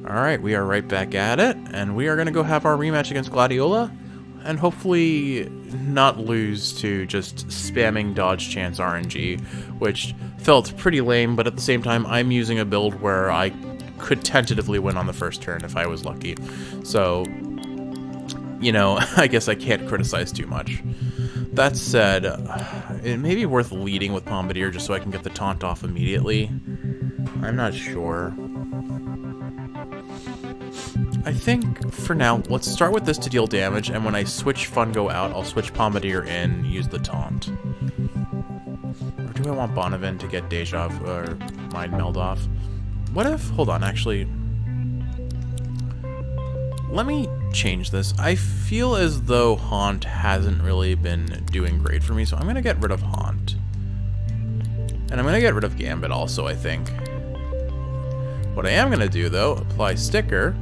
Alright, we are right back at it, and we are going to go have our rematch against Gladiola, and hopefully not lose to just spamming dodge chance RNG, which felt pretty lame, but at the same time, I'm using a build where I could tentatively win on the first turn if I was lucky. So, you know, I guess I can't criticize too much. That said, it may be worth leading with Bombardier just so I can get the taunt off immediately. I'm not sure. I think, for now, let's start with this to deal damage, and when I switch Fungo out, I'll switch Bombardier in, use the taunt. Or do I want Baanavan to get Deja or Mind Meld off? What if... Hold on, actually... Let me change this. I feel as though Haunt hasn't really been doing great for me, so I'm going to get rid of Haunt. And I'm going to get rid of Gambit also, I think. What I am going to do, though, apply Sticker,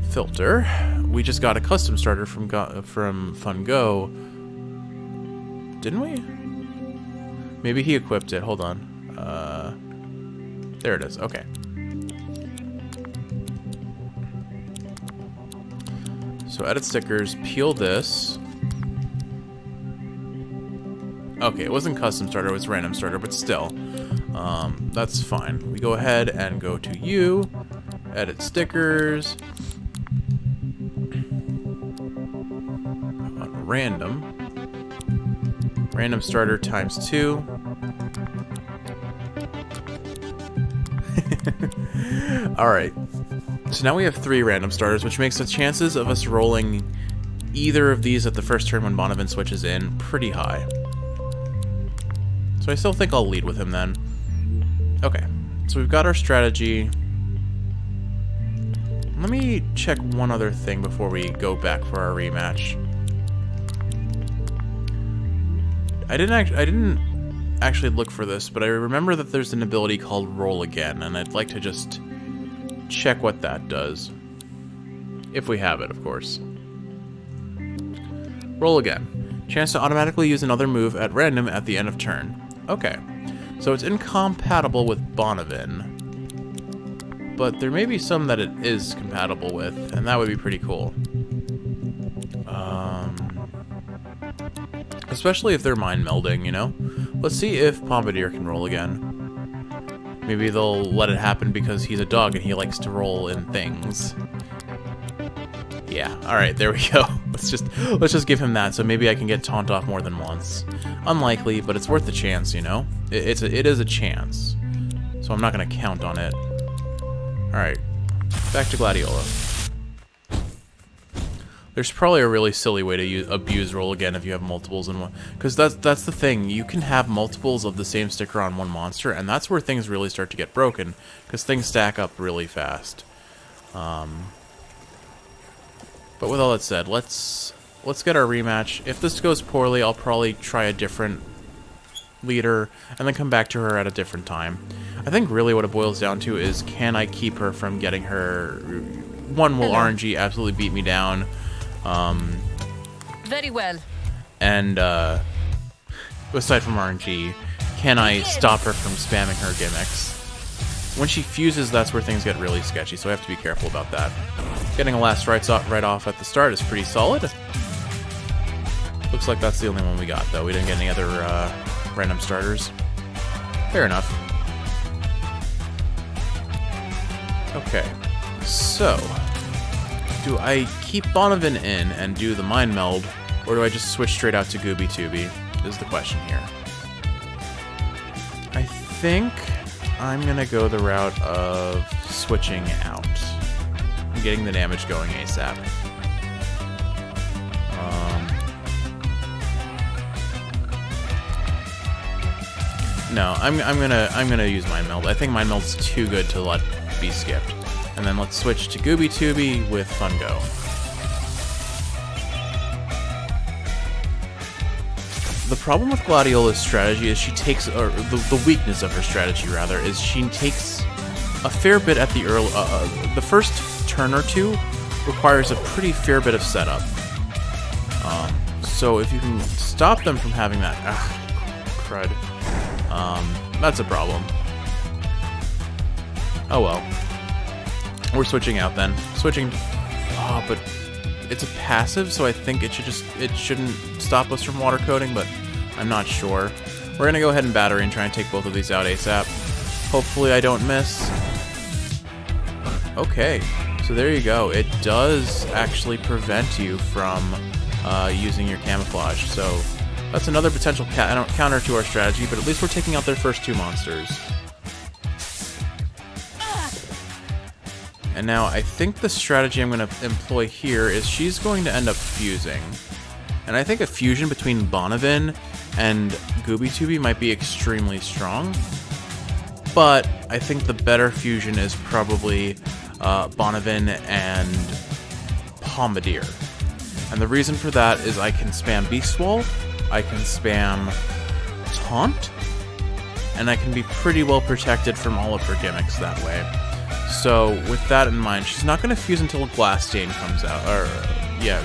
Filter. We just got a custom starter from Fungo. Didn't we? Maybe he equipped it. Hold on. There it is. Okay. So edit stickers, peel this. Okay, it wasn't custom starter, it was random starter, but still. That's fine. We go ahead and go to U, edit stickers. Random. Random starter times 2. Alright. So now we have 3 random starters, which makes the chances of us rolling either of these at the first turn when Baanavan switches in pretty high. So I still think I'll lead with him then. Okay, so we've got our strategy. Let me check one other thing before we go back for our rematch. I didn't actually look for this, but I remember that there's an ability called Roll Again, and I'd like to just check what that does. If we have it, of course. Roll Again. Chance to automatically use another move at random at the end of turn. Okay. So it's incompatible with Baanavan. But there may be some that it is compatible with, and that would be pretty cool. Especially if they're mind melding, you know? Let's see if Bombardier can roll again. Maybe they'll let it happen because he's a dog and he likes to roll in things. Yeah, alright, there we go. Let's just give him that, so maybe I can get taunt off more than once. Unlikely, but it's worth the chance, you know? It is a chance. So I'm not gonna count on it. Alright. Back to Gladiola. There's probably a really silly way to abuse Roll Again if you have multiples in one. Because that's the thing. You can have multiples of the same sticker on one monster, and that's where things really start to get broken. Because things stack up really fast. But with all that said, let's get our rematch. If this goes poorly, I'll probably try a different leader, and then come back to her at a different time. I think really what it boils down to is, can I keep her from getting her... One, will RNG absolutely beat me down? Very well. And aside from RNG, can I stop her from spamming her gimmicks? When she fuses, that's where things get really sketchy, so I have to be careful about that. Getting a last right off at the start is pretty solid. Looks like that's the only one we got, though. We didn't get any other random starters. Fair enough. Okay, so... do I keep Baanavan in and do the Mind Meld, or do I just switch straight out to Gooby Tooby, is the question here. I think I'm gonna go the route of switching out and getting the damage going ASAP. No, I'm gonna use Mind Meld. I think Mind Meld's too good to let be skipped. And then let's switch to Gooby Tooby with Fungo. The problem with Gladiola's strategy is she takes, or the weakness of her strategy rather, is she takes a fair bit at the early, the first turn or two requires a pretty fair bit of setup. So if you can stop them from having that, crud, that's a problem. Oh well. We're switching out then. Switching. Oh, but it's a passive, so I think it shouldn't stop us from water coating, but I'm not sure. We're gonna go ahead and battery and try and take both of these out ASAP. Hopefully I don't miss. Okay, so there you go. It does actually prevent you from using your camouflage, so that's another potential counter to our strategy, but at least we're taking out their first 2 monsters. And now I think the strategy I'm going to employ here is she's going to end up fusing. And I think a fusion between Baanavan and Gooby might be extremely strong. But I think the better fusion is probably Baanavan and Bombardier. And the reason for that is I can spam Beast Wall, I can spam Taunt, and I can be pretty well protected from all of her gimmicks that way. So, with that in mind, she's not going to fuse until Glass Stain comes out, or, yeah,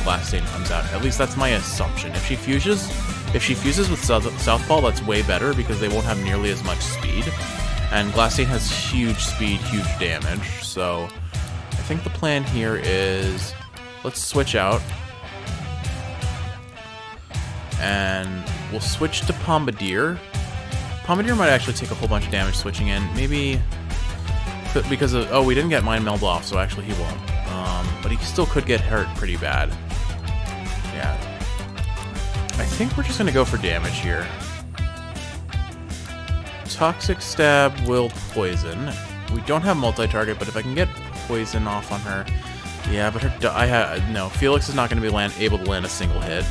Glass Stain comes out. At least that's my assumption. If she fuses with Southpaw, that's way better, because they won't have nearly as much speed. And Glass Stain has huge speed, huge damage, so I think the plan here is, let's switch out. And we'll switch to Bombardier. Bombardier might actually take a whole bunch of damage switching in, maybe... because of, oh, we didn't get Mind Meld off, so actually he won't. But he still could get hurt pretty bad. Yeah. I think we're just going to go for damage here. Toxic Stab will poison. We don't have multi-target, but if I can get poison off on her... Yeah, but her... no, Felix is not going to be able to land a single hit.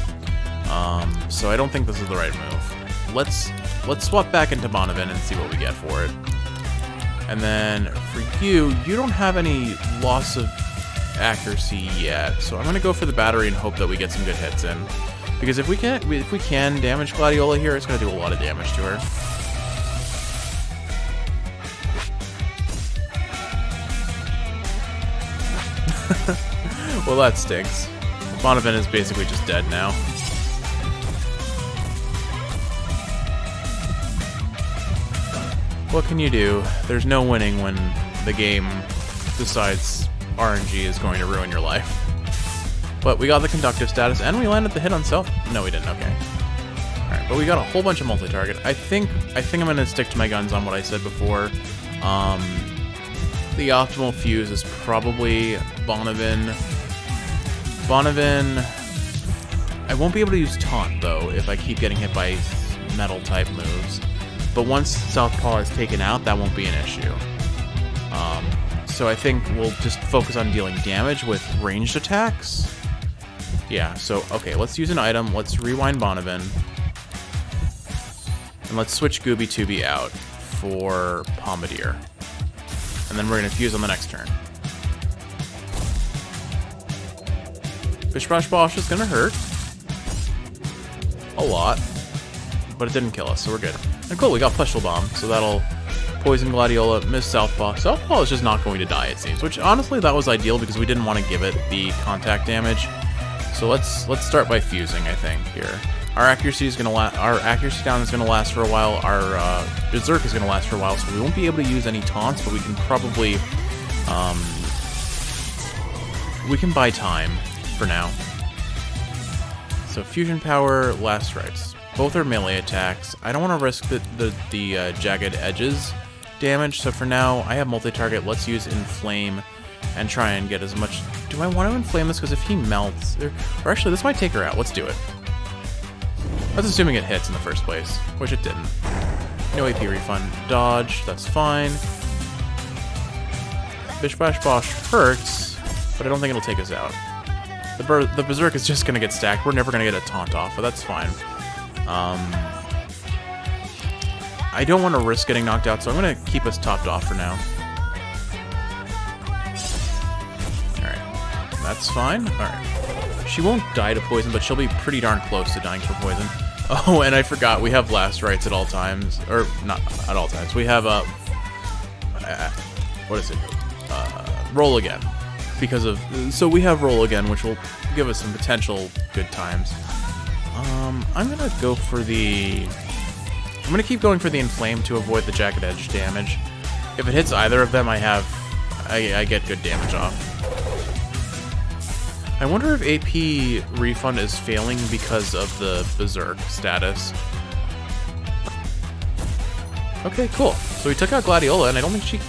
So I don't think this is the right move. Let's swap back into Baanavan and see what we get for it. And then for you don't have any loss of accuracy yet, so I'm gonna go for the battery and hope that we get some good hits in. Because if we can damage Gladiola here, it's gonna do a lot of damage to her. Well, that stinks. Baanavan is basically just dead now. What can you do? There's no winning when the game decides RNG is going to ruin your life. But we got the conductive status, and we landed the hit on self. No, we didn't. Okay. All right, but we got a whole bunch of multi-target. I think I'm gonna stick to my guns on what I said before. The optimal fuse is probably Baanavan. I won't be able to use Taunt though if I keep getting hit by metal type moves. But once Southpaw is taken out, that won't be an issue. So I think we'll just focus on dealing damage with ranged attacks. Yeah, so, okay, let's use an item. Let's rewind Baanavan. And let's switch Gooby out for Bombardier. And then we're going to fuse on the next turn. Bish Bash Bosh is going to hurt. A lot. But it didn't kill us, so we're good. And cool, we got Pistol Bomb, so that'll poison Gladiola, miss Southpaw. Southpaw is just not going to die, it seems, which honestly that was ideal because we didn't want to give it the contact damage. So let's start by fusing, I think, here. Our accuracy is gonna our accuracy down is gonna last for a while. Our Berserk is gonna last for a while, so we won't be able to use any taunts, but we can probably we can buy time for now. So fusion power, last rites. Both are melee attacks. I don't want to risk the jagged edges damage, so for now, I have multi-target. Let's use Inflame and try and get as much... Do I want to Inflame this? Because if he melts... Or actually, this might take her out. Let's do it. That's assuming it hits in the first place, which it didn't. No AP refund. Dodge, that's fine. Bish Bash Bosh hurts, but I don't think it'll take us out. The Berserk is just going to get stacked. We're never going to get a taunt off, but that's fine. I don't want to risk getting knocked out, so I'm going to keep us topped off for now. Alright, that's fine. Alright. She won't die to poison, but she'll be pretty darn close to dying for poison. Oh, and I forgot, we have last rites at all times. Or, not at all times. We have, what is it? Roll again. Because of... So we have roll again, which will give us some potential good times. I'm gonna go for the... I'm gonna keep going for the Inflame to avoid the Jagged Edge damage. If it hits either of them, I have I get good damage off. I wonder if AP refund is failing because of the Berserk status. Okay, cool. So we took out Gladiola, and I don't think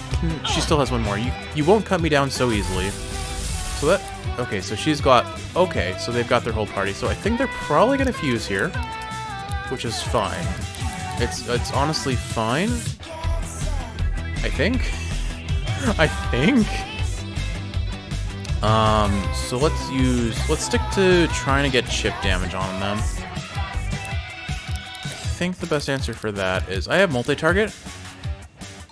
she still has one more. You won't cut me down so easily. So that... Okay, so she's got... Okay, so they've got their whole party. So I think they're probably going to fuse here, which is fine. It's honestly fine. I think. I think. So let's stick to trying to get chip damage on them. I think the best answer for that is I have multi-target.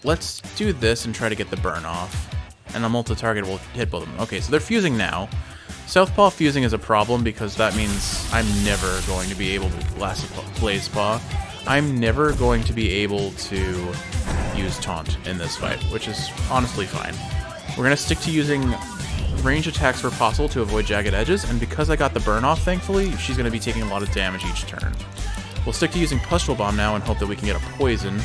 Let's do this and try to get the burn off. And a multi-target will hit both of them. Okay, so they're fusing now. Southpaw fusing is a problem because that means I'm never going to be able to last Blaze Paw. I'm never going to be able to use Taunt in this fight, which is honestly fine. We're going to stick to using range attacks where possible to avoid jagged edges, and because I got the burn off, thankfully, she's going to be taking a lot of damage each turn. We'll stick to using Pustule Bomb now and hope that we can get a poison.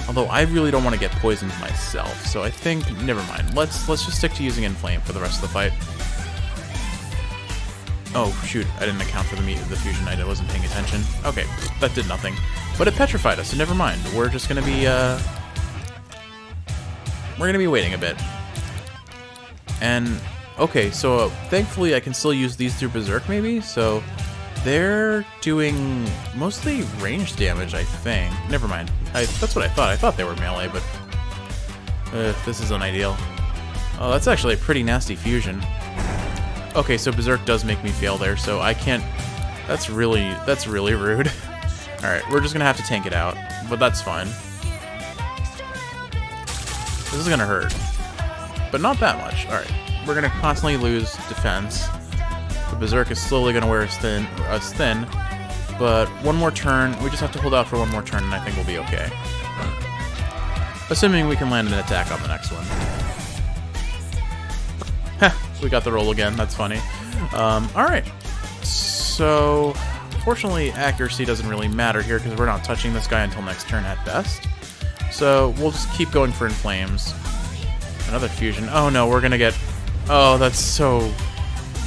Although I really don't want to get poisoned myself, so I think, never mind. Let's just stick to using Inflame for the rest of the fight. Oh, shoot, I didn't account for the fusion. I wasn't paying attention. Okay, that did nothing. But it petrified us, so never mind. We're just gonna be, we're gonna be waiting a bit. And, okay, so thankfully I can still use these through Berserk, maybe? So, they're doing mostly range damage, I think. Never mind. That's what I thought. I thought they were melee, but this isn't ideal. Oh, that's actually a pretty nasty fusion. Okay, so Berserk does make me fail there, so I can't... That's really rude. Alright, we're just gonna have to tank it out, but that's fine. This is gonna hurt. But not that much. Alright, we're gonna constantly lose defense. The Berserk is slowly gonna wear us thin, but one more turn, we just have to hold out for one more turn and I think we'll be okay. Assuming we can land an attack on the next one. Heh, we got the roll again, that's funny. Alright, so fortunately accuracy doesn't really matter here because we're not touching this guy until next turn at best. So we'll just keep going for Inflames. Another fusion. Oh no, we're gonna get... Oh, that's so...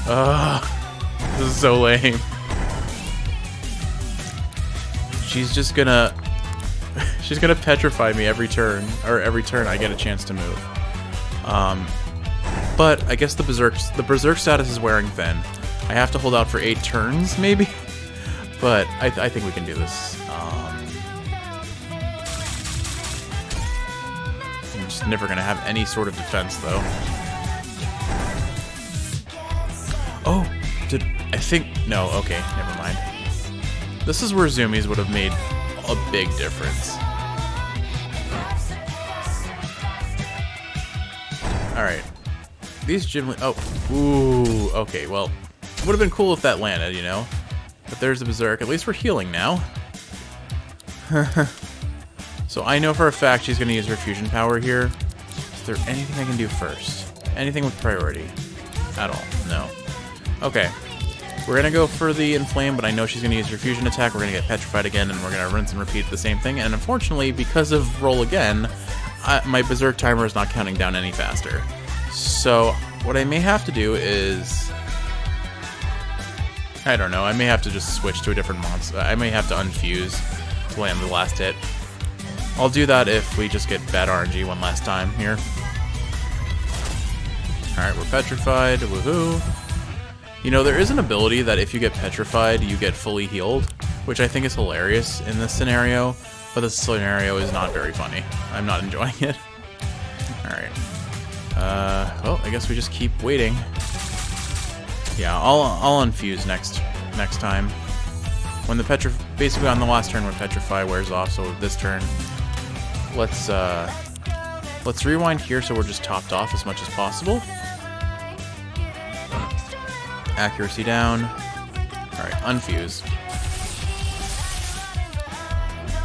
this is so lame. She's just gonna... She's gonna petrify me every turn, or every turn I get a chance to move. But I guess the Berserk status is wearing thin. I have to hold out for 8 turns, maybe? But I think we can do this. I'm just never gonna have any sort of defense, though. Oh, I think... No, okay, never mind. This is where zoomies would have made a big difference. Alright. These gym... Oh, ooh, okay, well... It would have been cool if that landed, you know? But there's the Berserk. At least we're healing now. So I know for a fact she's going to use her fusion power here. Is there anything I can do first? Anything with priority? At all? No. Okay. We're going to go for the Inflame, but I know she's going to use her fusion attack. We're going to get petrified again, and we're going to rinse and repeat the same thing. And unfortunately, because of roll again, my Berserk timer is not counting down any faster. So what I may have to do is... I don't know. I may have to just switch to a different monster. I may have to unfuse to land the last hit. I'll do that if we just get bad RNG one last time here. Alright, we're petrified. Woohoo. You know, there is an ability that if you get petrified, you get fully healed, which I think is hilarious in this scenario, but this scenario is not very funny. I'm not enjoying it. Alright. Well, I guess we just keep waiting. Yeah, I'll unfuse next time. When the basically on the last turn when Petrify wears off, so this turn, let's rewind here so we're just topped off as much as possible. Accuracy down. Alright, unfuse.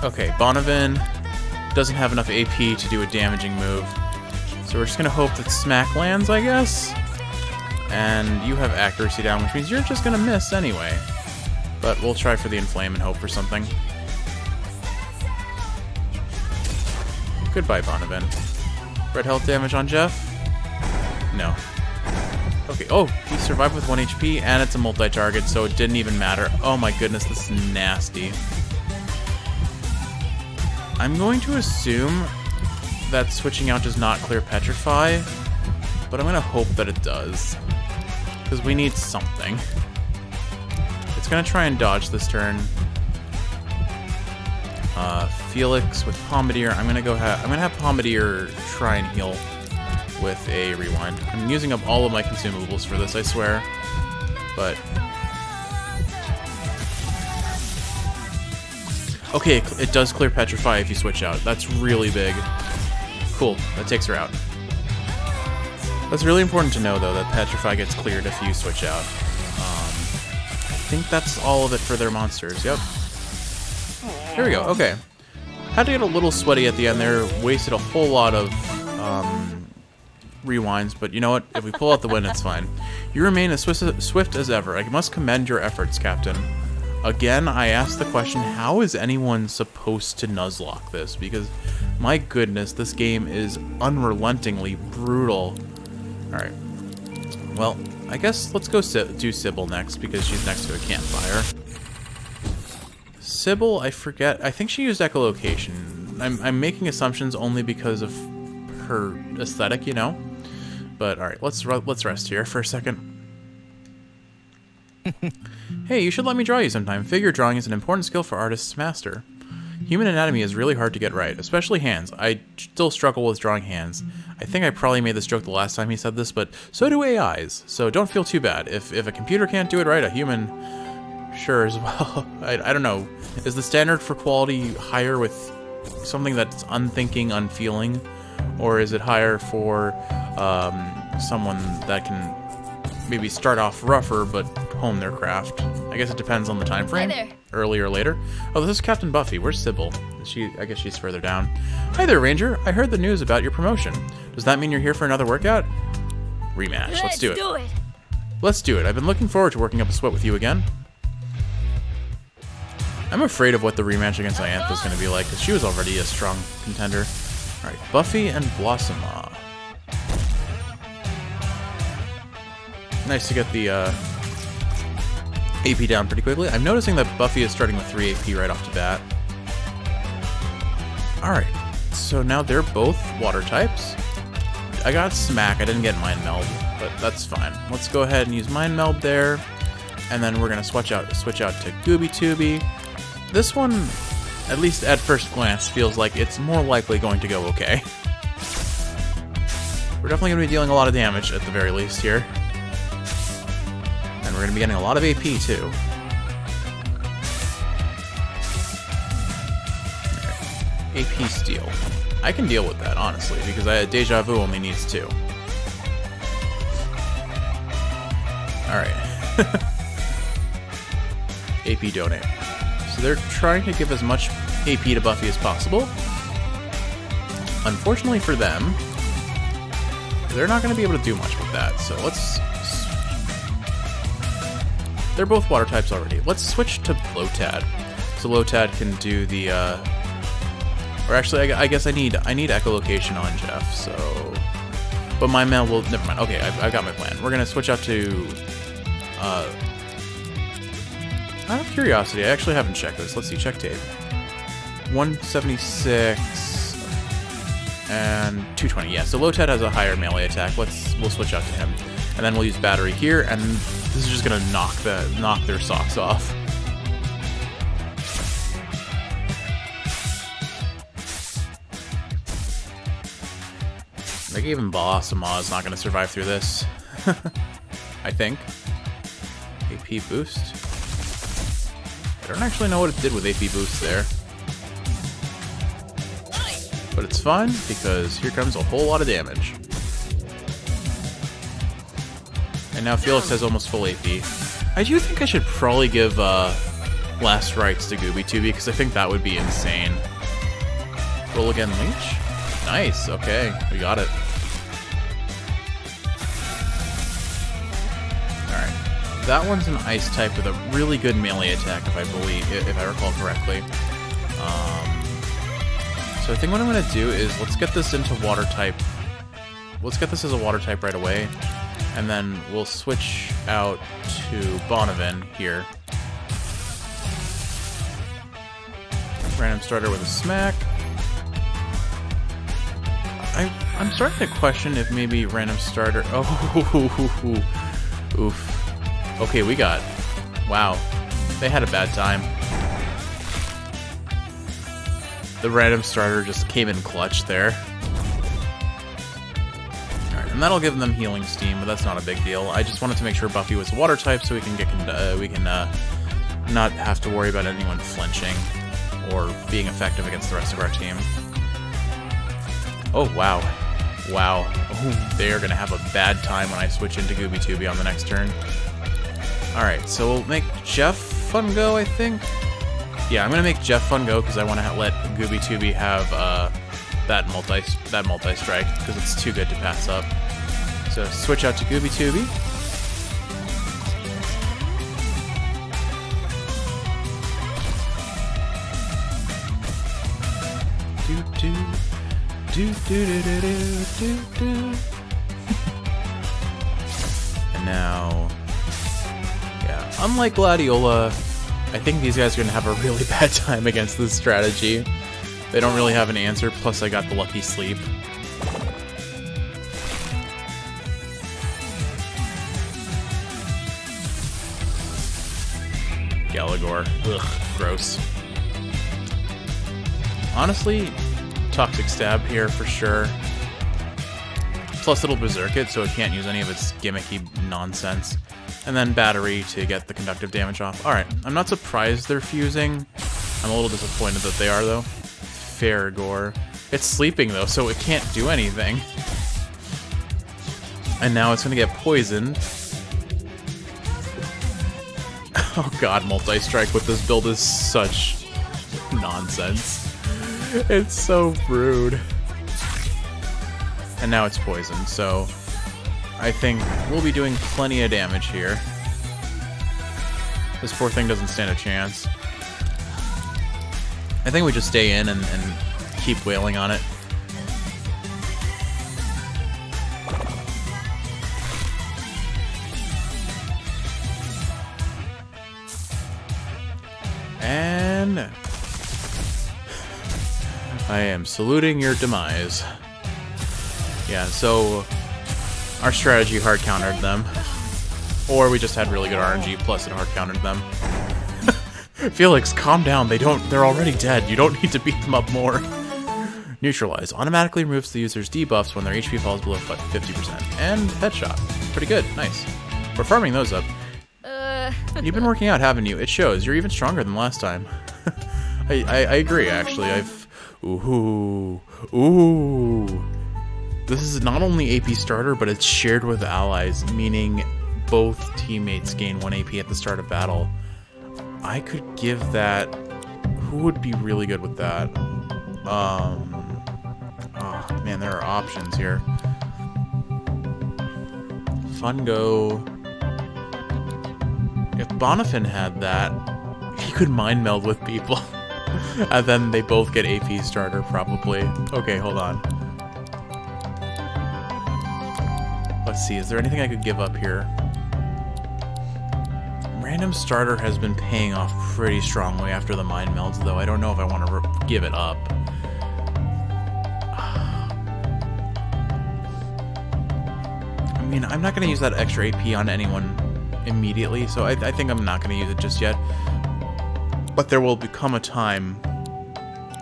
Okay, Baanavan doesn't have enough AP to do a damaging move. So we're just gonna hope that Smack lands, I guess. And you have accuracy down, which means you're just gonna miss anyway. But we'll try for the Inflame and hope for something. Goodbye, Baanavan. Red health damage on Jeff. No. Okay, oh, he survived with 1 HP, and it's a multi-target, so it didn't even matter. Oh my goodness, this is nasty. I'm going to assume that switching out does not clear Petrify, but I'm going to hope that it does, because we need something. It's going to try and dodge this turn. Felix with Bombardier. I'm going to have Bombardier try and heal with a rewind. I'm using up all of my consumables for this, I swear. But okay, it does clear Petrify if you switch out. That's really big. Cool, that takes her out. That's really important to know, though, that Petrify gets cleared if you switch out. I think that's all of it for their monsters. Yep. There we go. Okay. Had to get a little sweaty at the end there. Wasted a whole lot of rewinds, but you know what? If we pull out the win, it's fine. You remain as swift as ever. I must commend your efforts, Captain. Again, I asked the question, how is anyone supposed to Nuzlocke this? Because, my goodness, this game is unrelentingly brutal. Alright. Well, I guess let's go do Cybil next, because she's next to a campfire. Cybil, I forget. I think she used echolocation. I'm making assumptions only because of her aesthetic, you know? But, alright, let's rest here for a second. Hey, you should let me draw you sometime. Figure drawing is an important skill for artists to master. Human anatomy is really hard to get right, especially hands. I still struggle with drawing hands. I think I probably made this joke the last time he said this, but so do AIs. So don't feel too bad. If a computer can't do it right, a human sure as well. I don't know. Is the standard for quality higher with something that's unthinking, unfeeling? Or is it higher for someone that can maybe start off rougher but hone their craft? I guess it depends on the time frame. Hi there. Earlier or later. Oh, this is Captain Buffy. Where's Cybil? I guess she's further down. Hi there, Ranger. I heard the news about your promotion. Does that mean you're here for another workout? Rematch. Let's do it. Let's do it. I've been looking forward to working up a sweat with you again. I'm afraid of what the rematch against Iantha is going to be like, because she was already a strong contender. Alright, Buffy and Blossoma. Nice to get the AP down pretty quickly. I'm noticing that Buffy is starting with 3 AP right off the bat. Alright, so now they're both water types. I got Smack, I didn't get Mind Meld, but that's fine. Let's go ahead and use Mind Meld there, and then we're going to switch out to Gooby Tooby. This one, at least at first glance, feels like it's more likely going to go okay. We're definitely going to be dealing a lot of damage at the very least here. And we're going to be getting a lot of AP too. Okay. AP Steal. I can deal with that, honestly, because Deja Vu only needs 2. Alright. AP Donate. So they're trying to give as much AP to Buffy as possible. Unfortunately for them, they're not going to be able to do much with that. So let's... They're both water types already. Let's switch to Lotad. So Lotad can do the... Or actually, I guess I need echolocation on Jeff, so... But my mail will... Never mind. Okay, I've got my plan. We're going to switch out to... Out of curiosity, I actually haven't checked this. Let's see, check tape. 176 and 220. Yeah, so Lotad has a higher melee attack. We'll switch out to him, and then we'll use battery here, and this is just gonna knock their socks off. Like even Blossoma is not gonna survive through this. I think. AP boost. I don't actually know what it did with AP boost there. But it's fine, because here comes a whole lot of damage. And now Felix has almost full AP. I do think I should probably give last rites to Gooby Tooby, because I think that would be insane. Roll again, Leech? Nice, okay, we got it. That one's an ice type with a really good melee attack, if I recall correctly. So I think what I'm going to do is let's get this into water type let's get this as a water type right away. And then we'll switch out to Baanavan here. Random starter with a smack. I'm starting to question if maybe random starter... Oh, oof. Okay, we got... Wow. They had a bad time. The random starter just came in clutch there. Alright, and that'll give them healing steam, but that's not a big deal. I just wanted to make sure Buffy was water type so we can not have to worry about anyone flinching or being effective against the rest of our team. Oh, wow. Wow. Oh, they are going to have a bad time when I switch into Gooby-Tooby on the next turn. Alright, so we'll make Jeff fun go, I think. Yeah, I'm going to make Jeff fun go because I want to let Gooby-Tooby have that multi-strike because it's too good to pass up. So switch out to Gooby-Tooby. And now, yeah, unlike Gladiola, I think these guys are going to have a really bad time against this strategy. They don't really have an answer, plus I got the lucky sleep. Gallagher. Ugh, gross. Honestly, Toxic Stab here for sure. Plus it'll berserk it, so it can't use any of its gimmicky nonsense. And then Battery to get the conductive damage off. Alright, I'm not surprised they're fusing. I'm a little disappointed that they are, though. Farigor. It's sleeping, though, so it can't do anything. And now it's going to get poisoned. Oh god, multi-strike with this build is such nonsense. It's so rude. And now it's poisoned, so I think we'll be doing plenty of damage here. This poor thing doesn't stand a chance. I think we just stay in and keep wailing on it. And I am saluting your demise. Yeah, so our strategy hard countered them. Or we just had really good RNG, plus it hard countered them. Felix, calm down. They're already dead. You don't need to beat them up more. Neutralize. Automatically removes the user's debuffs when their HP falls below 50%. And headshot. Pretty good. Nice. We're farming those up. You've been working out, haven't you? It shows. You're even stronger than last time. I agree, actually. Ooh. This is not only AP starter, but it's shared with allies, meaning both teammates gain 1 AP at the start of battle. I could give that... Who would be really good with that? Oh, man, there are options here. Fungo. If Baanavan had that, he could mind meld with people. And then they both get AP starter, probably. Okay, hold on. Let's see, is there anything I could give up here? Random starter has been paying off pretty strongly after the mind melds, though I don't know if I want to give it up. I mean, I'm not going to use that extra AP on anyone immediately, so I think I'm not going to use it just yet. But there will become a time,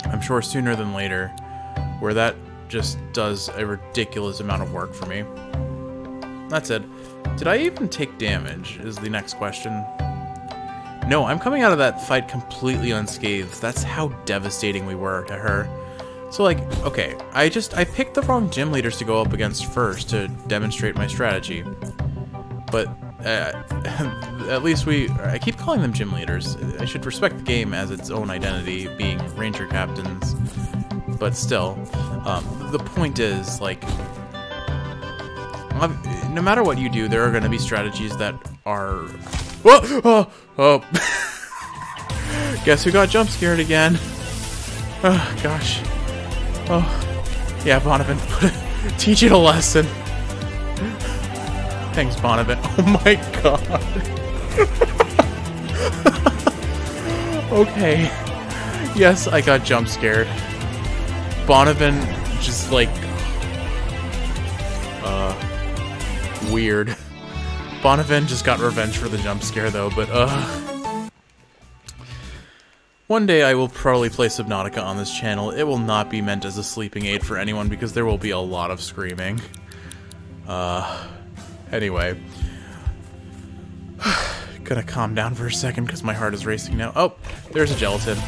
I'm sure sooner than later, where that just does a ridiculous amount of work for me. That said, did I even take damage, is the next question. No, I'm coming out of that fight completely unscathed. That's how devastating we were to her. So, like, okay, I picked the wrong gym leaders to go up against first to demonstrate my strategy. But, at least I keep calling them gym leaders. I should respect the game as its own identity, being ranger captains. But still, the point is, like, no matter what you do, there are going to be strategies that are... Whoa! Oh! Guess who got jump scared again? Oh, gosh. Oh. Yeah, Baanavan, Teach it a lesson. Thanks, Baanavan. Oh my god. Okay. Yes, I got jump scared. Baanavan just like... weird. Baanavan just got revenge for the jump scare though, but one day I will probably play Subnautica on this channel. It will not be meant as a sleeping aid for anyone because there will be a lot of screaming. Anyway. Gonna calm down for a second because my heart is racing now. Oh, there's a gelatin.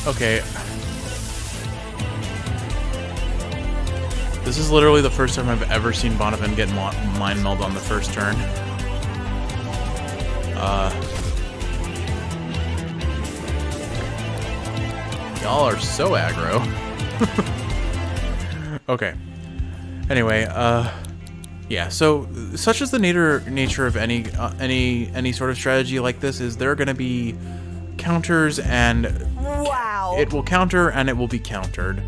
Okay. This is literally the first time I've ever seen Baanavan get mind meld on the first turn. Y'all are so aggro. Okay. Anyway, yeah, so such is the nature of any sort of strategy like this is there are going to be counters and it will counter and it will be countered.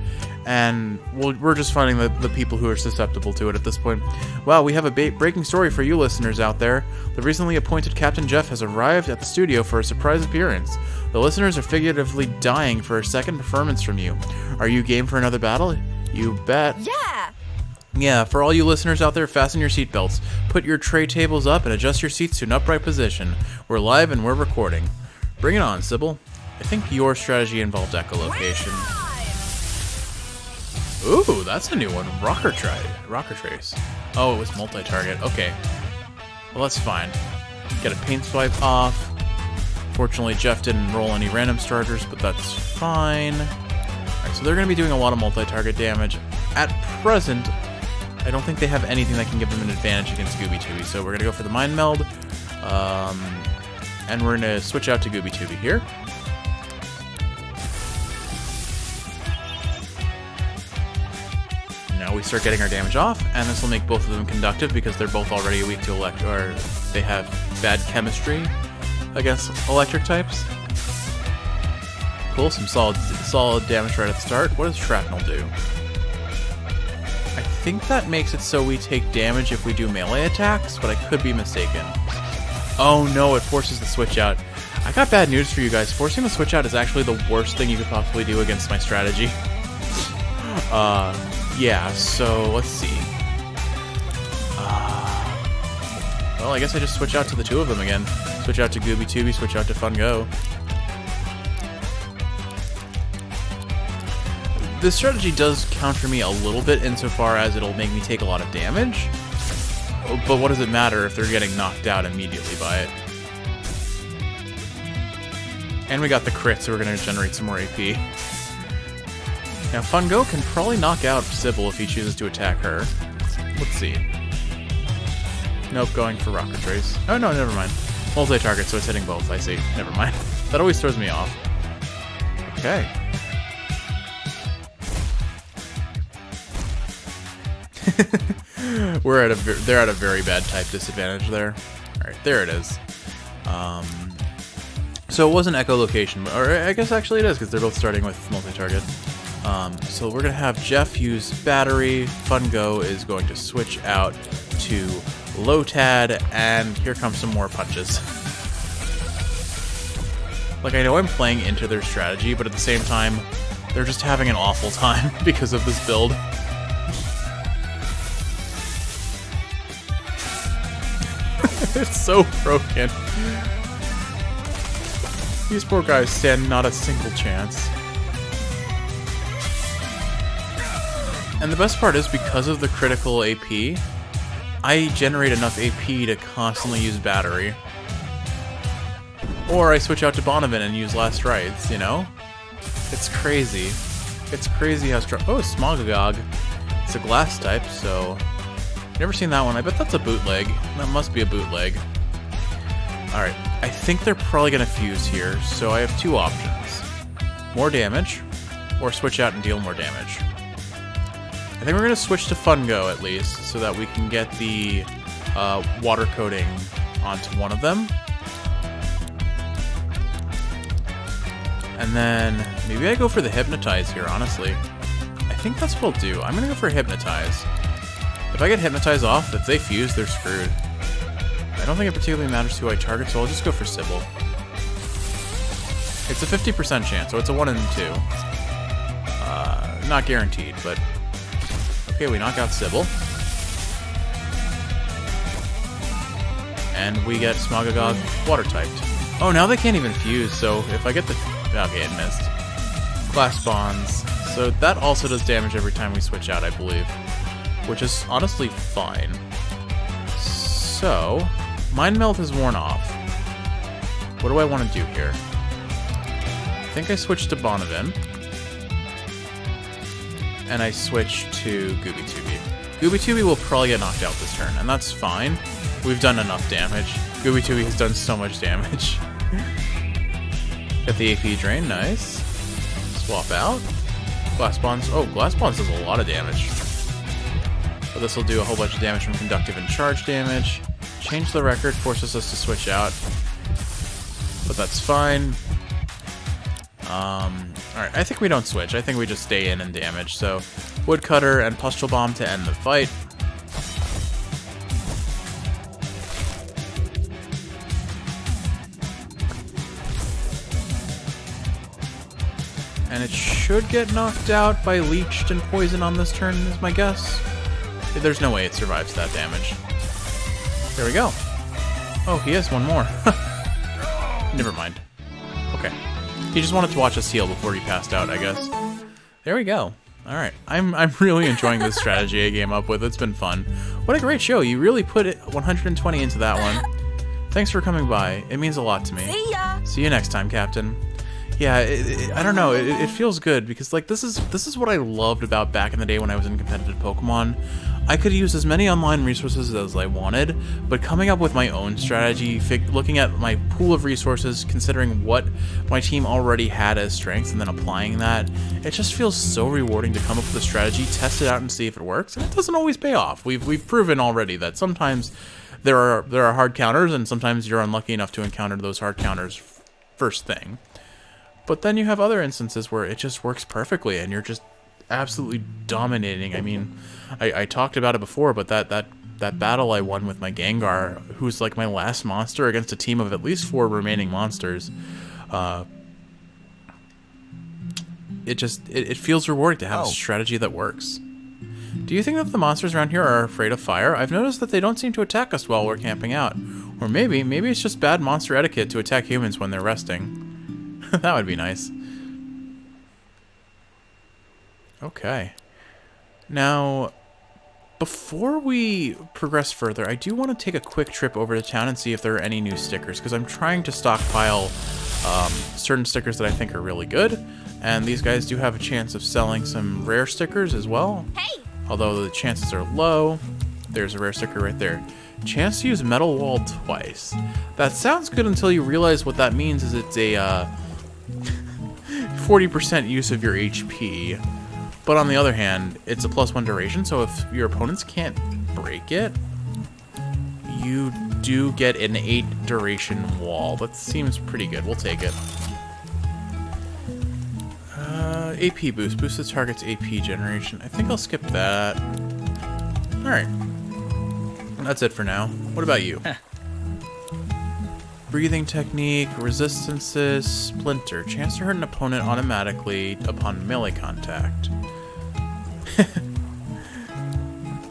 And we're just finding the people who are susceptible to it at this point. Wow, we have a breaking story for you listeners out there. The recently appointed Captain Jeff has arrived at the studio for a surprise appearance. The listeners are figuratively dying for a second performance from you. Are you game for another battle? You bet. Yeah! Yeah, for all you listeners out there, fasten your seatbelts. Put your tray tables up and adjust your seats to an upright position. We're live and we're recording. Bring it on, Cybil. I think your strategy involved echolocation. Ooh, that's a new one. Rocker trace. Oh, it was multi-target. Okay. Well, that's fine. Get a paint swipe off. Fortunately, Jeff didn't roll any random starters, but that's fine. Alright, so they're going to be doing a lot of multi-target damage. At present, I don't think they have anything that can give them an advantage against Gooby-Tooby, so we're going to go for the Mind Meld. And we're going to switch out to Gooby-Tooby here. Now we start getting our damage off, and this will make both of them conductive because they're both already weak to or they have bad chemistry against electric types. Cool, some solid damage right at the start. What does shrapnel do? I think that makes it so we take damage if we do melee attacks, but I could be mistaken. Oh no, it forces the switch out. I got bad news for you guys. Forcing the switch out is actually the worst thing you could possibly do against my strategy. Yeah, so let's see. Well, I guess I just switch out to the two of them again. Switch out to Gooby-Tooby, switch out to Fun Go. This strategy does counter me a little bit insofar as it'll make me take a lot of damage. But what does it matter if they're getting knocked out immediately by it? And we got the crit, so we're going to generate some more AP. Now, Fun Go can probably knock out Cybil if he chooses to attack her. Let's see. Nope, going for Rocket Trace. Oh, no, never mind. Multi-target, so it's hitting both, I see. Never mind. That always throws me off. Okay. They're at a very bad type disadvantage there. Alright, there it is. So it wasn't echolocation, or I guess actually it is, because they're both starting with multi-target. So we're going to have Jeff use battery, Fun Go is going to switch out to Lotad, and here comes some more punches. Like, I know I'm playing into their strategy, but at the same time, they're just having an awful time because of this build. It's so broken. These poor guys stand not a single chance. And the best part is, because of the critical AP, I generate enough AP to constantly use battery. Or I switch out to Baanavan and use Last Rites, you know? It's crazy. It's crazy how strong... Oh, Smogagog. It's a glass type, so... Never seen that one. I bet that's a bootleg. That must be a bootleg. Alright, I think they're probably going to fuse here, so I have two options. More damage, or switch out and deal more damage. I think we're going to switch to Fun Go at least, so that we can get the water coating onto one of them. And then maybe I go for the Hypnotize here, honestly. I think that's what I'll do. I'm going to go for Hypnotize. If I get hypnotized off, if they fuse, they're screwed. I don't think it particularly matters who I target, so I'll just go for Cybil. It's a 50% chance, so it's a 1 in 2. Not guaranteed, but... Okay, we knock out Cybil. And we get Smogagog water-typed. Oh, now they can't even fuse, so if I get the... Okay, it missed. Glass Bonds. So that also does damage every time we switch out, I believe. Which is honestly fine. So... Mind Melt is worn off. What do I want to do here? I think I switch to Baanavan. And I switch to Gooby-Tooby. Gooby-Tooby will probably get knocked out this turn, and that's fine. We've done enough damage. Gooby-Tooby has done so much damage. Get the AP drain, nice. Swap out. Glass Bonds. Oh, Glass Bonds does a lot of damage. But this will do a whole bunch of damage from conductive and charge damage. Change the record, forces us to switch out. But that's fine. Alright, I think we don't switch. I think we just stay in and damage. So, Woodcutter and Pustule Bomb to end the fight. And it should get knocked out by Leeched and Poison on this turn, is my guess. There's no way it survives that damage. There we go. Oh, he has one more. Never mind. Okay. He just wanted to watch us heal before he passed out, I guess. There we go. Alright. I'm really enjoying this strategy I came up with. It's been fun. What a great show. You really put it 120 into that one. Thanks for coming by. It means a lot to me. See ya! See you next time, Captain. Yeah, I don't know. It feels good because like this is what I loved about back in the day when I was in competitive Pokemon. I could use as many online resources as I wanted, but coming up with my own strategy, looking at my pool of resources, considering what my team already had as strengths, and then applying that, it just feels so rewarding to come up with a strategy, test it out, and see if it works. And it doesn't always pay off. We've proven already that sometimes there are hard counters, and sometimes you're unlucky enough to encounter those hard counters first thing. But then you have other instances where it just works perfectly, and you're just absolutely dominating. I mean, I talked about it before, but that battle I won with my Gengar, who's like my last monster against a team of at least 4 remaining monsters, it feels rewarding to have a strategy that works. Do you think that the monsters around here are afraid of fire? I've noticed that they don't seem to attack us while we're camping out. Or maybe it's just bad monster etiquette to attack humans when they're resting. That would be nice. Okay. Now, before we progress further, I do want to take a quick trip over to town and see if there are any new stickers, because I'm trying to stockpile certain stickers that I think are really good, and these guys do have a chance of selling some rare stickers as well. Hey! Although the chances are low. There's a rare sticker right there. Chance to use Metal Wall twice. That sounds good until you realize what that means is it's a 40% use of your HP. But on the other hand, it's a +1 duration, so if your opponents can't break it, you do get an 8 duration wall. That seems pretty good. We'll take it. AP boost. Boost the target's AP generation. I think I'll skip that. Alright. That's it for now. What about you? Breathing technique, resistances, splinter. Chance to hurt an opponent automatically upon melee contact.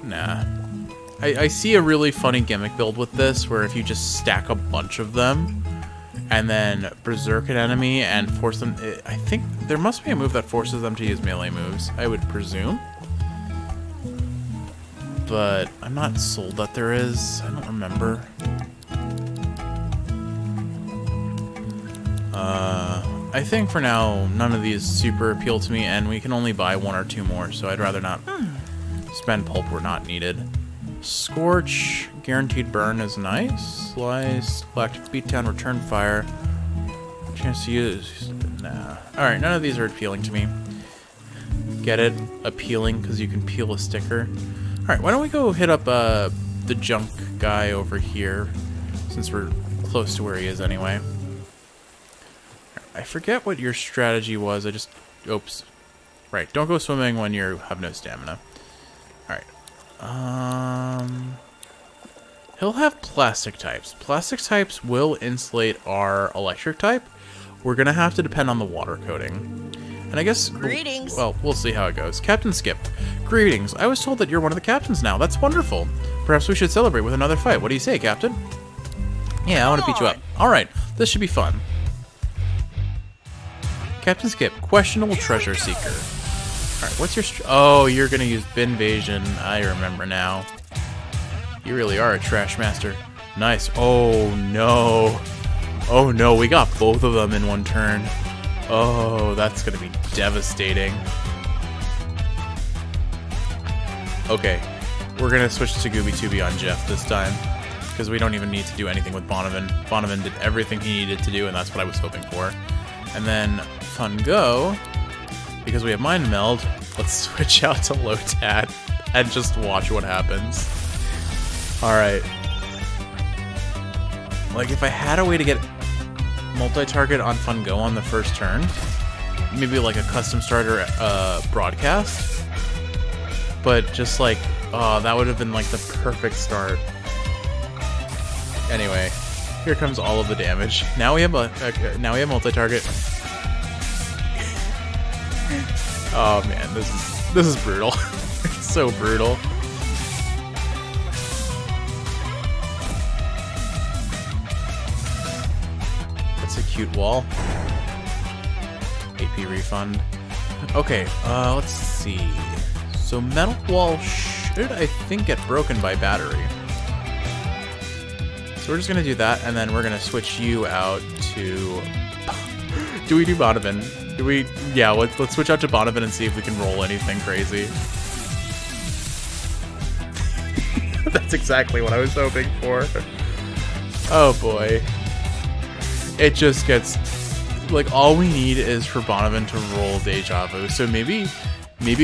Nah. I see a really funny gimmick build with this, where if you just stack a bunch of them, and then berserk an enemy and force them... I think there must be a move that forces them to use melee moves, I would presume. But I'm not sold that there is. I don't remember. I think for now, none of these super appeal to me, and we can only buy 1 or 2 more, so I'd rather not spend pulp where not needed. Scorch, guaranteed burn is nice. Slice, Galactic Beatdown, Return Fire. Chance to use... Nah. Alright, none of these are appealing to me. Get it? Appealing, because you can peel a sticker. Alright, why don't we go hit up the junk guy over here, since we're close to where he is anyway. I forget what your strategy was. I just... Oops. Right, don't go swimming when you have no stamina. Alright. He'll have plastic types. Plastic types will insulate our electric type. We're gonna have to depend on the water coating. And I guess... Greetings. Well, we'll see how it goes. Captain Skip. Greetings. I was told that you're one of the captains now. That's wonderful. Perhaps we should celebrate with another fight. What do you say, Captain? Yeah, I want to beat you up. Alright, this should be fun. Captain Skip, questionable treasure seeker. Alright, what's your... Oh, you're gonna use Binvasion. I remember now. You really are a trash master. Nice. Oh, no. Oh, no, we got both of them in one turn. Oh, that's gonna be devastating. Okay, we're gonna switch to Gooby Tooby on Jeff this time, because we don't even need to do anything with Baanavan. Baanavan did everything he needed to do, and that's what I was hoping for. And then Fun Go, because we have Mind Meld, let's switch out to Lotad and just watch what happens. Alright. Like, if I had a way to get multi-target on Fun Go on the first turn, maybe like a custom starter broadcast, but just like, oh, that would have been like the perfect start. Anyway, here comes all of the damage. Now we have multi-target. Oh man, this is brutal. It's so brutal. That's a cute wall. AP refund. Okay, let's see. So metal wall should, I think, get broken by battery. So we're just gonna do that, and then we're gonna switch you out to... Do we do Baanavan? Do we... Yeah, let's switch out to Baanavan and see if we can roll anything crazy. That's exactly what I was hoping for. Oh boy. It just gets... Like, all we need is for Baanavan to roll Deja Vu. So maybe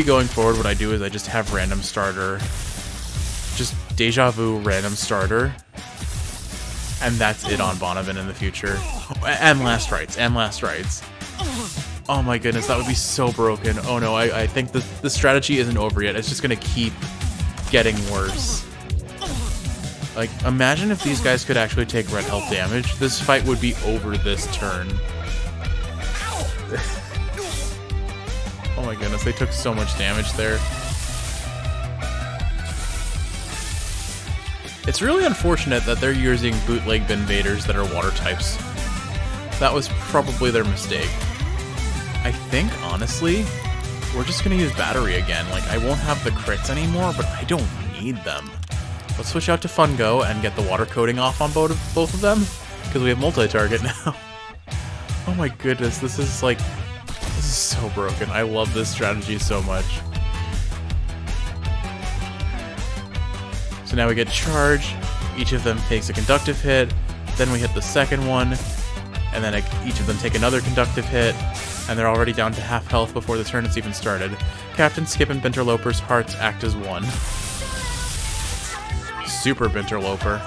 going forward what I do is I just have random starter. Just Deja Vu random starter. And that's it on Baanavan in the future. And last rites. Oh my goodness, that would be so broken. Oh no, I think the strategy isn't over yet. It's just gonna keep getting worse. Like, imagine if these guys could actually take red health damage. This fight would be over this turn. Oh my goodness, they took so much damage there. It's really unfortunate that they're using bootleg Binvaders that are water types. That was probably their mistake. I think, honestly, we're just gonna use battery again. Like, I won't have the crits anymore, but I don't need them. Let's switch out to Fun Go and get the water coating off on both of them, because we have multi-target now. Oh my goodness, this is like... This is so broken. I love this strategy so much. So now we get charge, each of them takes a conductive hit, then we hit the second one, and then each of them take another conductive hit, and they're already down to half health before the turn has even started. Captain Skip and Binterloper's hearts act as one. Super Binterloper.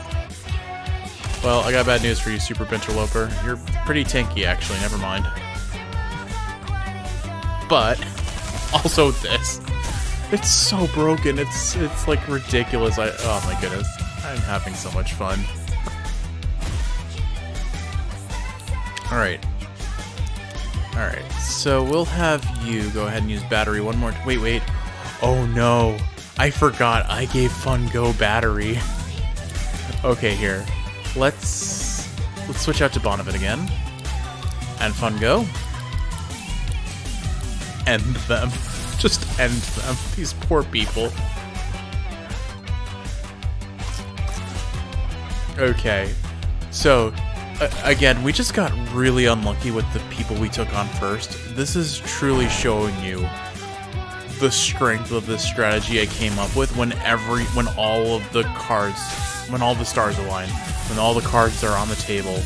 Well, I got bad news for you, Super Binterloper. You're pretty tanky, actually, never mind. But, also this. It's so broken. It's like ridiculous. Oh my goodness. I'm having so much fun. Alright. Alright. So we'll have you go ahead and use battery one more. Wait. Oh no. I forgot. I gave Fun Go battery. Okay, here. Let's switch out to Baanavan again. And Fun Go. End them. Just end them. These poor people. Okay. So, again, we just got really unlucky with the people we took on first. This is truly showing you the strength of this strategy I came up with when all of the cards, when all the stars align, when all the cards are on the table,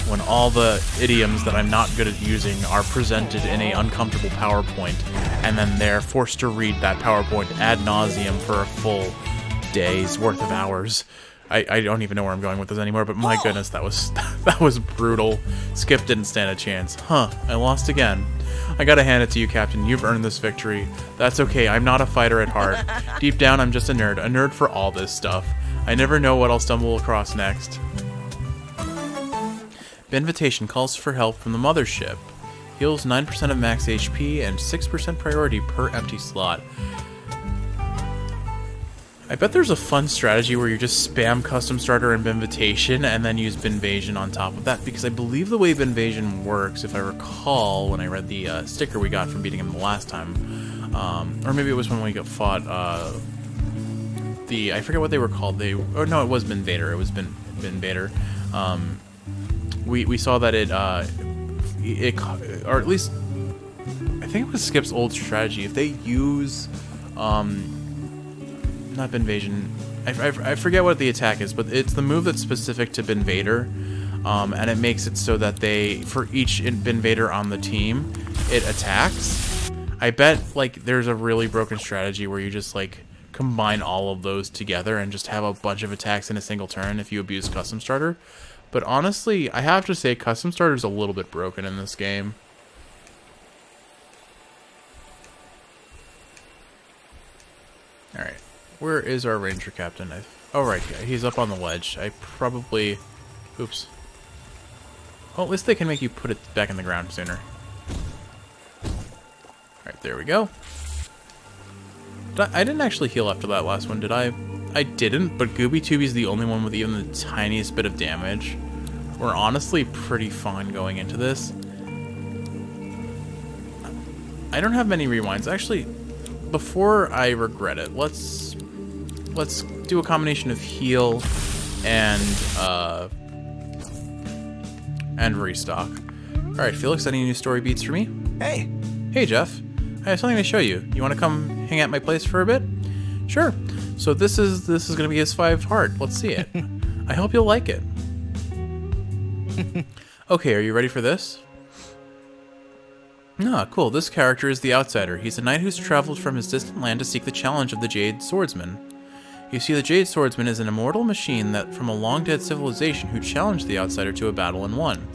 when all the idioms that I'm not good at using are presented in a uncomfortable PowerPoint, and then they're forced to read that PowerPoint ad nauseum for a full day's worth of hours. I don't even know where I'm going with this anymore, but my goodness, that was brutal. Skip didn't stand a chance. Huh, I lost again. I gotta hand it to you, Captain. You've earned this victory. That's okay, I'm not a fighter at heart. Deep down, I'm just a nerd for all this stuff. I never know what I'll stumble across next. Invitation calls for help from the mothership. Heals 9% of max HP and 6% priority per empty slot. I bet there's a fun strategy where you just spam Custom Starter and Binvitation and then use Binvasion on top of that, because I believe the way Binvasion works, if I recall when I read the sticker we got from beating him the last time, or maybe it was when we got fought, I forget what they were called, oh no, it was Binvader, it was Binvader. We saw that it, or at least, I think it was Skip's old strategy, if they use, not Binvasion. I forget what the attack is, but it's the move that's specific to Binvader, and it makes it so that for each Binvader on the team, it attacks. I bet like there's a really broken strategy where you just like combine all of those together and just have a bunch of attacks in a single turn if you abuse Custom Starter. But honestly, I have to say Custom Starter's a little bit broken in this game. Alright. Where is our ranger captain? Oh, right here. He's up on the ledge. I probably... Oops. Well, at least they can make you put it back in the ground sooner. Alright, there we go. I didn't actually heal after that last one, did I? I didn't, but Gooby Tooby's the only one with even the tiniest bit of damage. We're honestly pretty fine going into this. I don't have many rewinds. Actually, before I regret it, let's do a combination of heal and restock. Alright, Felix, any new story beats for me? Hey! Hey, Jeff. I have something to show you. You want to come hang out my place for a bit? Sure. So this is going to be his 5 heart. Let's see it. I hope you'll like it. Okay, are you ready for this? Ah, cool. This character is the Outsider. He's a knight who's traveled from his distant land to seek the challenge of the Jade Swordsman. You see, the Jade Swordsman is an immortal machine that from a long-dead civilization who challenged the Outsider to a battle and won.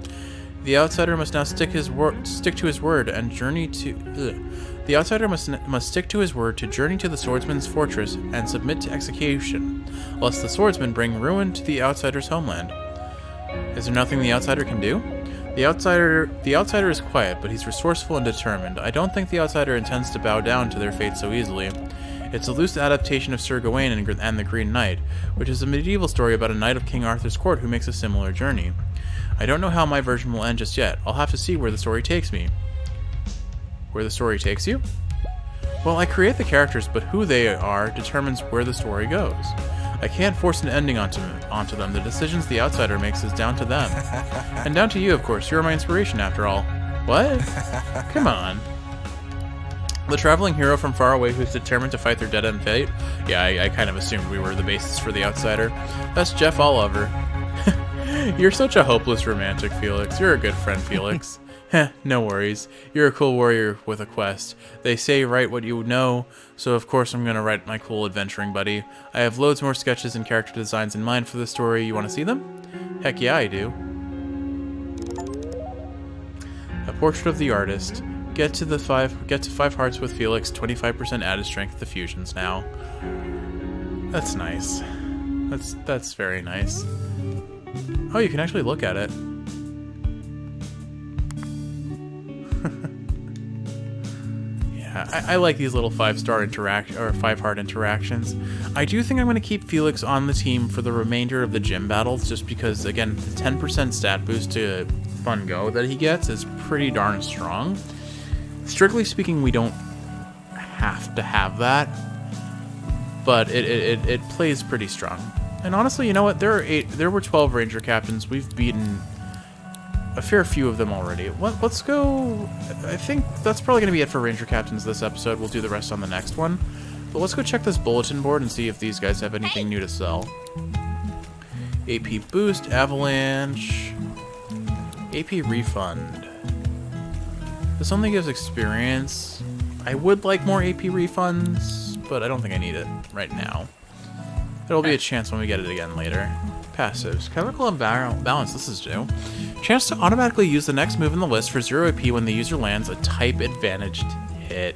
The Outsider must now stick to his word and journey to... The Outsider must stick to his word to journey to the Swordsman's fortress and submit to execution, lest the Swordsman bring ruin to the Outsider's homeland. Is there nothing the Outsider can do? The Outsider is quiet, but he's resourceful and determined. I don't think the Outsider intends to bow down to their fate so easily. It's a loose adaptation of Sir Gawain and the Green Knight, which is a medieval story about a knight of King Arthur's court who makes a similar journey. I don't know how my version will end just yet. I'll have to see where the story takes me. Where the story takes you? Well, I create the characters, but who they are determines where the story goes. I can't force an ending onto them. The decisions the Outsider makes is down to them. And down to you, of course. You're my inspiration, after all. What? Come on. The traveling hero from far away who's determined to fight their dead-end fate? Yeah, I kind of assumed we were the basis for the Outsider. That's Jeff Oliver. You're such a hopeless romantic, Felix. You're a good friend, Felix. Heh, no worries. You're a cool warrior with a quest. They say write what you know, so of course I'm gonna write my cool adventuring buddy. I have loads more sketches and character designs in mind for the story. You wanna see them? Heck yeah, I do. A portrait of the artist. Get to 5 hearts with Felix, 25% added strength to fusions now. That's nice. That's very nice. Oh, you can actually look at it. Yeah, I like these little 5-heart interactions. I do think I'm going to keep Felix on the team for the remainder of the gym battles, just because, again, the 10% stat boost to Fun Go that he gets is pretty darn strong. Strictly speaking, we don't have to have that, but it plays pretty strong. And honestly, you know what? There were 12 Ranger Captains. We've beaten a fair few of them already. Let's go... I think that's probably going to be it for Ranger Captains this episode. We'll do the rest on the next one. But let's go check this bulletin board and see if these guys have anything new to sell. AP Boost, Avalanche, AP Refund. This only gives experience. I would like more AP refunds, but I don't think I need it right now. There will be a chance when we get it again later. Passives. Chemical imbalance. This is new. Chance to automatically use the next move in the list for 0 AP when the user lands a type-advantaged hit.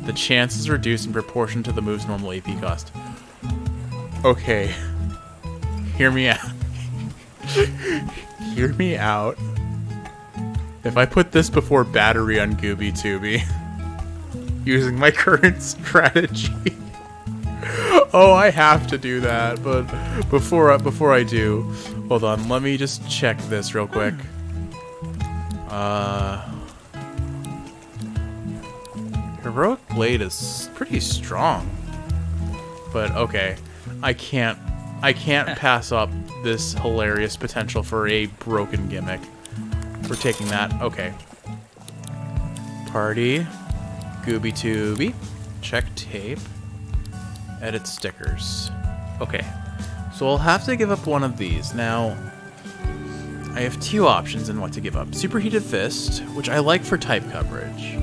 The chance is reduced in proportion to the move's normal AP cost. Okay. Hear me out. Hear me out. If I put this before battery on Gooby Tooby, using my current strategy... Oh, I have to do that, but before I do, hold on, let me just check this real quick. Heroic Blade is pretty strong, but okay, I can't pass up this hilarious potential for a broken gimmick. We're taking that. Okay. Party, Gooby Tooby, check tape. Edit stickers. Okay, so I'll have to give up one of these. Now, I have two options in what to give up. Superheated Fist, which I like for type coverage.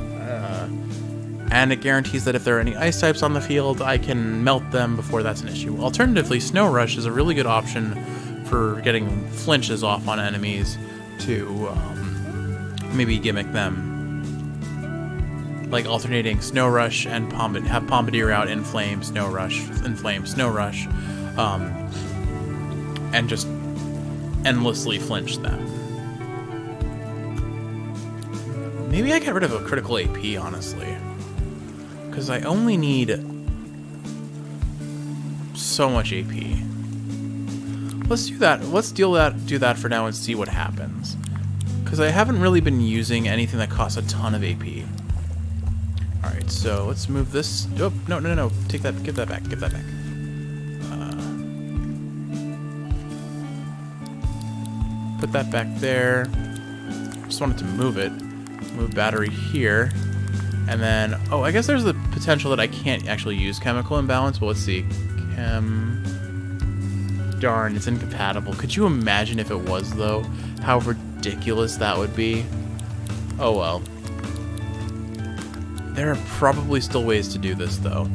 And it guarantees that if there are any ice types on the field, I can melt them before that's an issue. Alternatively, Snow Rush is a really good option for getting flinches off on enemies to maybe gimmick them. Like alternating Snow Rush and have Pompadour out in Flame, Snow Rush, in Flame, Snow Rush, and just endlessly flinch them. Maybe I get rid of a critical AP, honestly, because I only need so much AP. Let's do that. Let's do that for now and see what happens, because I haven't really been using anything that costs a ton of AP. Alright, so let's move this. Oh, no. Take that. Give that back. Give that back. Put that back there. Just wanted to move it. Move battery here. And then, oh, I guess there's the potential that I can't actually use chemical imbalance. Well, let's see. Darn, it's incompatible. Could you imagine if it was, though? How ridiculous that would be. Oh, well. There are probably still ways to do this, though.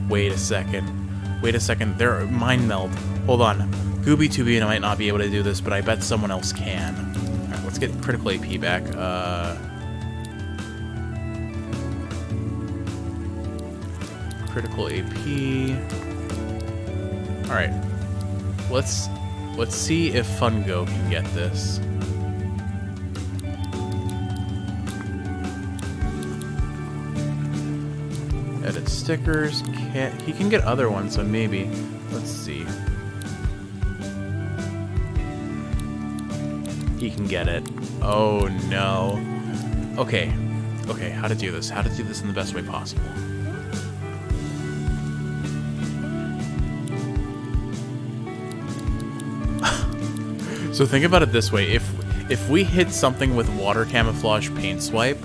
Wait a second. There are Mind Meld. Hold on. Gooby Tooby might not be able to do this, but I bet someone else can. Alright, let's get critical AP back. Critical AP. Alright. Let's see if Fungo can get this. Edit stickers. He can get other ones, so maybe. Let's see. He can get it. Oh no. Okay, how to do this. How to do this in the best way possible. So think about it this way. If we hit something with Water Camouflage Paint Swipe,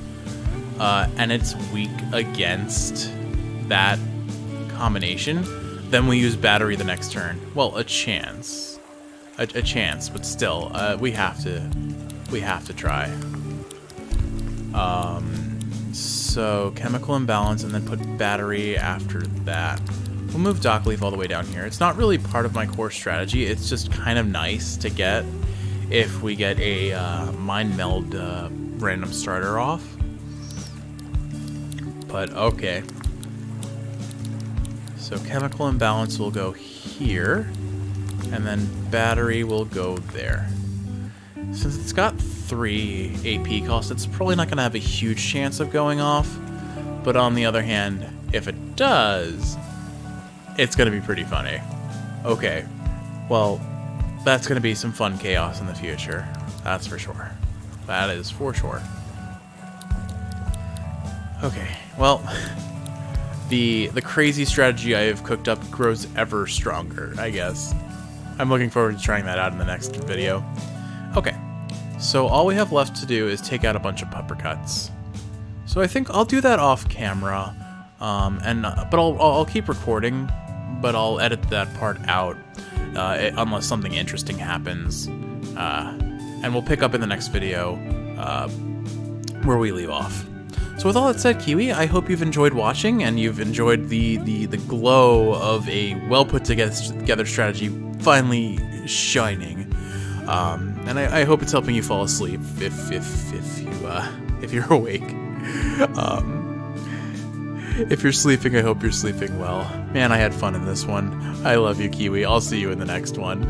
and it's weak against that combination, then we use battery the next turn. Well, a chance, but still, we have to try. So chemical imbalance, and then put battery after that. We'll move Dock Leaf all the way down here. It's not really part of my core strategy. It's just kind of nice to get if we get a Mind Meld random starter off. But okay. So chemical imbalance will go here, and then battery will go there. Since it's got 3 AP costs, it's probably not going to have a huge chance of going off. But on the other hand, if it does, it's going to be pretty funny. Okay, well, that's going to be some fun chaos in the future. That's for sure. That is for sure. Okay, well, the crazy strategy I have cooked up grows ever stronger, I guess. I'm looking forward to trying that out in the next video. Okay, so all we have left to do is take out a bunch of puppercuts. So I think I'll do that off camera, but I'll keep recording, but I'll edit that part out unless something interesting happens, and we'll pick up in the next video where we leave off. So with all that said, Kiwi, I hope you've enjoyed watching and you've enjoyed the glow of a well put together strategy finally shining. And I hope it's helping you fall asleep if you're awake. If you're sleeping, I hope you're sleeping well. Man, I had fun in this one. I love you, Kiwi. I'll see you in the next one.